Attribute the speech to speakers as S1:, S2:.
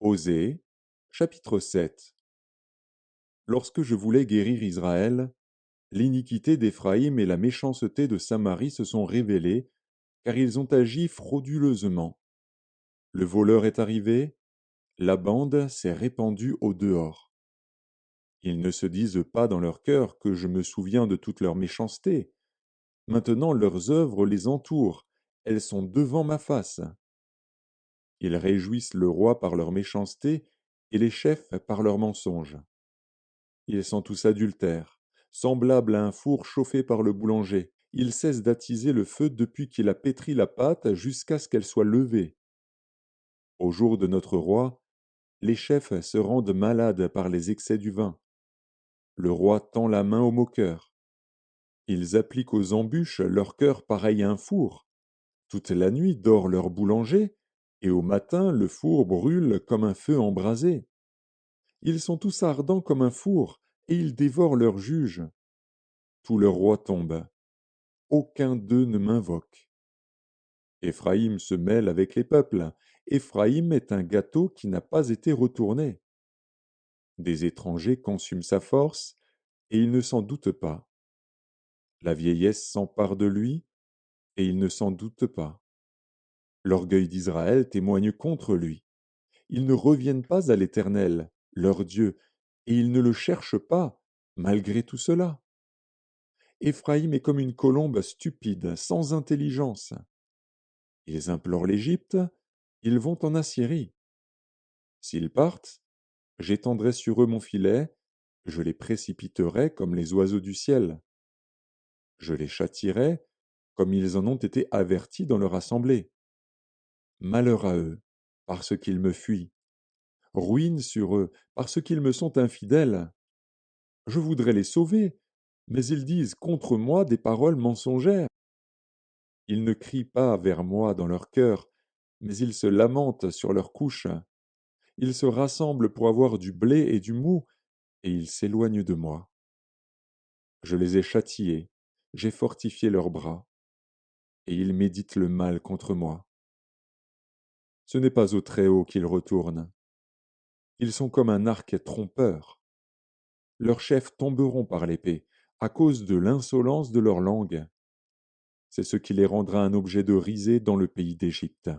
S1: Osée, chapitre 7. Lorsque je voulais guérir Israël, l'iniquité d'Éphraïm et la méchanceté de Samarie se sont révélées, car ils ont agi frauduleusement. Le voleur est arrivé, la bande s'est répandue au dehors. Ils ne se disent pas dans leur cœur que je me souviens de toute leur méchanceté. Maintenant leurs œuvres les entourent, elles sont devant ma face. Ils réjouissent le roi par leur méchanceté et les chefs par leurs mensonges. Ils sont tous adultères, semblables à un four chauffé par le boulanger. Il cesse d'attiser le feu depuis qu'il a pétri la pâte jusqu'à ce qu'elle soit levée. Au jour de notre roi, les chefs se rendent malades par les excès du vin. Le roi tend la main aux moqueurs. Ils appliquent aux embûches leur cœur pareil à un four. Toute la nuit dort leur boulanger, et au matin le four brûle comme un feu embrasé. Ils sont tous ardents comme un four, et ils dévorent leurs juges. Tous leurs rois tombent. Aucun d'eux ne m'invoque. Éphraïm se mêle avec les peuples. Éphraïm est un gâteau qui n'a pas été retourné. Des étrangers consument sa force, et il ne s'en doute pas. La vieillesse s'empare de lui, et il ne s'en doute pas. L'orgueil d'Israël témoigne contre lui. Ils ne reviennent pas à l'Éternel, leur Dieu, et ils ne le cherchent pas, malgré tout cela. Éphraïm est comme une colombe stupide, sans intelligence. Ils implorent l'Égypte, ils vont en Assyrie. S'ils partent, j'étendrai sur eux mon filet, je les précipiterai comme les oiseaux du ciel. Je les châtierai comme ils en ont été avertis dans leur assemblée. Malheur à eux, parce qu'ils me fuient. Ruine sur eux, parce qu'ils me sont infidèles. Je voudrais les sauver, mais ils disent contre moi des paroles mensongères. Ils ne crient pas vers moi dans leur cœur, mais ils se lamentent sur leurs couches. Ils se rassemblent pour avoir du blé et du mou, et ils s'éloignent de moi. Je les ai châtiés, j'ai fortifié leurs bras, et ils méditent le mal contre moi. Ce n'est pas au Très-Haut qu'ils retournent. Ils sont comme un arc trompeur. Leurs chefs tomberont par l'épée, à cause de l'insolence de leur langue. C'est ce qui les rendra un objet de risée dans le pays d'Égypte.